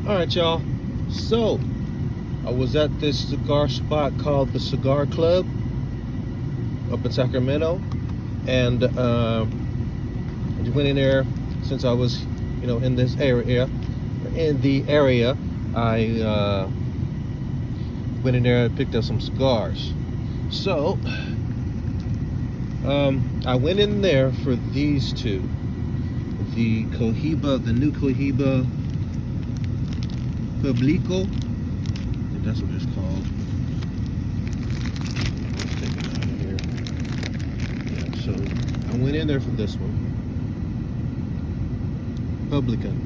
Alright, y'all. So, I was at this cigar spot called the Cigar Club up in Sacramento. And I went in there since I was, in this area. In the area, I went in there and picked up some cigars. So, I went in there for these two. The new Cohiba Publico. I think that's what it's called. Let's take it out of here. Yeah, so I went in there for this one. Publican.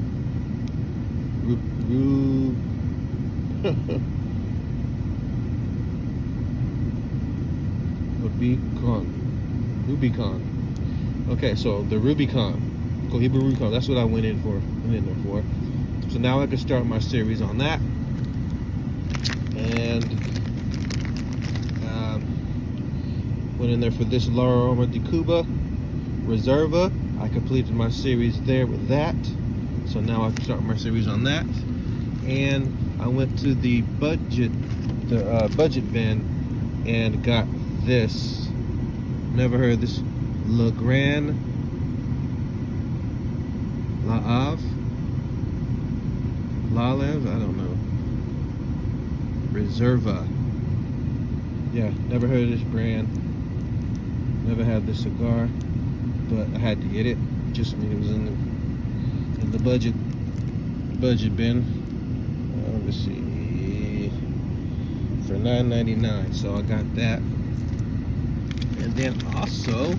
Rubicon. Okay, so the Rubicon. Cohiba Rubicon. That's what I went in there for. So now I can start my series on that. And went in there for this La Aroma de Cuba Reserva. I completed my series there with that. So now I can start my series on that. And I went to the budget bin and got this. Never heard of this. Le Grand La Ave. Lalev, I don't know. Reserva. Yeah, never heard of this brand. Never had this cigar, but I had to get it. Just, it was in the budget bin. Let's see, for $9.99. So I got that, and then also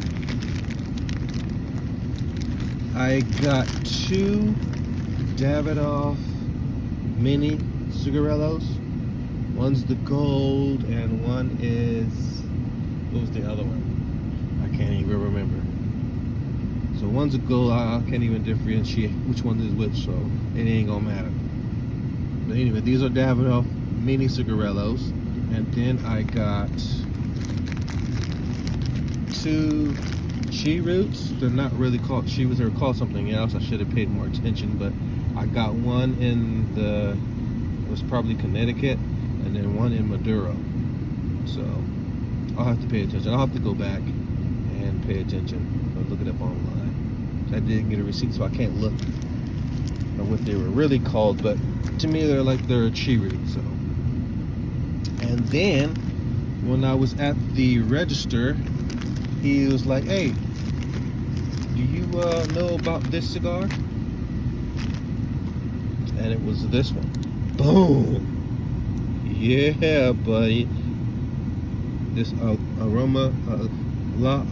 I got two Davidoff mini cigarillos. One's the gold and one is, what was the other one? I can't even remember. So one's a gold, I can't even differentiate which one is which, so it ain't gonna matter. But anyway, these are Davidoff mini cigarillos. And then I got two Cheroots. They're not really called Cheroots, they're called something else. I should have paid more attention, but I got one in it was probably Connecticut, and then one in Maduro. So I'll have to pay attention. I'll have to go back and pay attention. I'll look it up online. I didn't get a receipt, so I can't look at what they were really called, but to me they're a Cheroot. So, and then when I was at the register, he was like, "Hey, do you know about this cigar?" And it was this one. Boom! Yeah, buddy. This La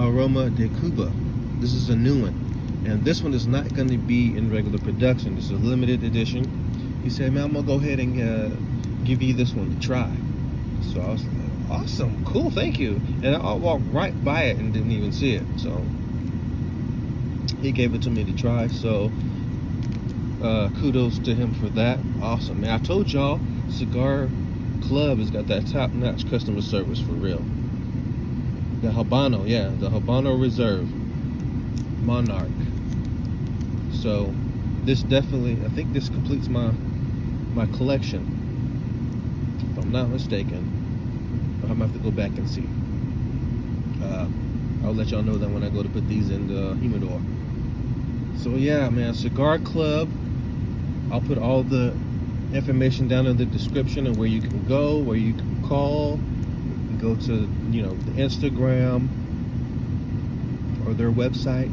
Aroma de Cuba. This is a new one. And this one is not going to be in regular production. This is a limited edition. He said, "Man, I'm going to go ahead and give you this one to try." So I was like, "Awesome, cool, thank you." And I walked right by it and didn't even see it. So he gave it to me to try. So kudos to him for that. Awesome, man. I told y'all, Cigar Club has got that top-notch customer service for real. The Habano, the Habano Reserve Monarch. So this definitely, I think this completes my collection, if I'm not mistaken. I'm gonna have to go back and see. I'll let y'all know that when I go to put these in the humidor. So yeah, man, Cigar Club. I'll put all the information down in the description of where you can go, where you can call. You can go to, the Instagram or their website,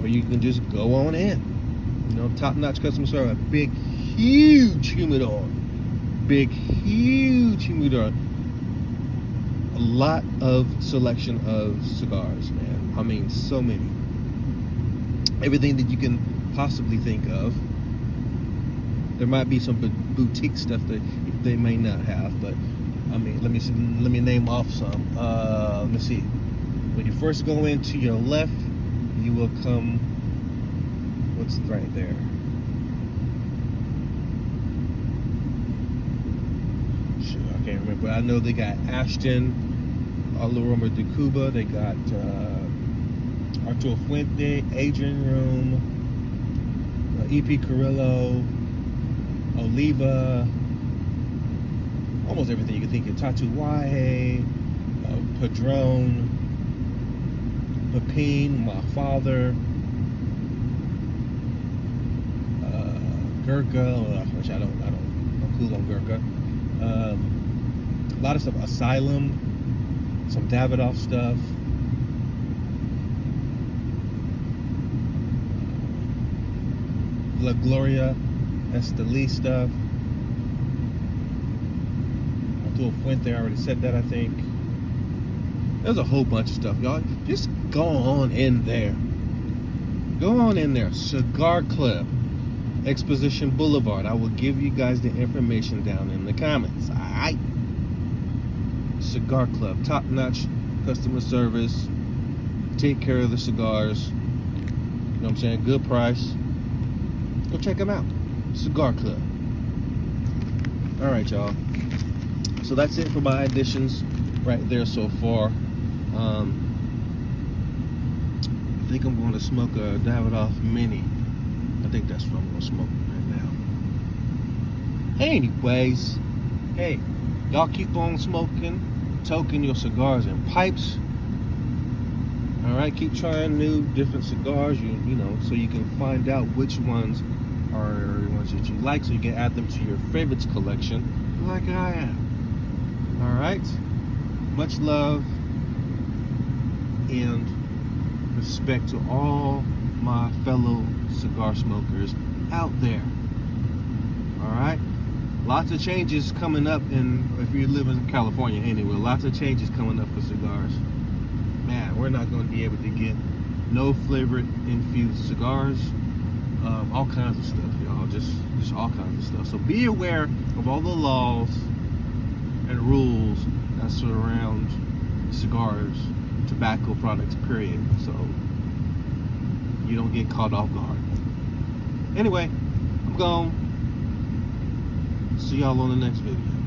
or you can just go on in. Top-notch customer service. Big, huge humidor. A lot of selection of cigars, man. I mean, so many. Everything that you can possibly think of. There might be some boutique stuff that they may not have, but I mean, let me name off some. Let me see. When you first go in to your left, you will come. What's right there? Shoot, I can't remember. I know they got Ashton, La Aroma de Cuba. They got Arturo Fuente, Adrian Room, E.P. Carrillo. Oliva, almost everything you can think of. Tatuaje, Padron, Pepin, My Father, Gurkha, which I'm cool on Gurkha. A lot of stuff. Asylum, some Davidoff stuff. La Gloria Esteli stuff. Arturo Fuente, I already said that, I think. There's a whole bunch of stuff, y'all. Just go on in there. Go on in there. Cigar Club, Exposition Boulevard. I will give you guys the information down in the comments. Alright? Cigar Club. Top-notch customer service. Take care of the cigars. You know what I'm saying? Good price. Go check them out. Cigar Club. Alright, y'all. So that's it for my additions right there so far. I think I'm going to smoke a Davidoff Mini. I think that's what I'm going to smoke right now. Anyways, hey, y'all keep on smoking, toking your cigars and pipes. All right, keep trying new, different cigars. You know, so you can find out which ones are the ones that you like, so you can add them to your favorites collection, like I am. All right, much love and respect to all my fellow cigar smokers out there. All right, lots of changes coming up, if you live in California anyway, lots of changes coming up for cigars. Man, we're not going to be able to get no flavored infused cigars. All kinds of stuff, y'all. Just all kinds of stuff. So be aware of all the laws and rules that surround cigars, tobacco products, period. So you don't get caught off guard. Anyway, I'm gone. See y'all on the next video.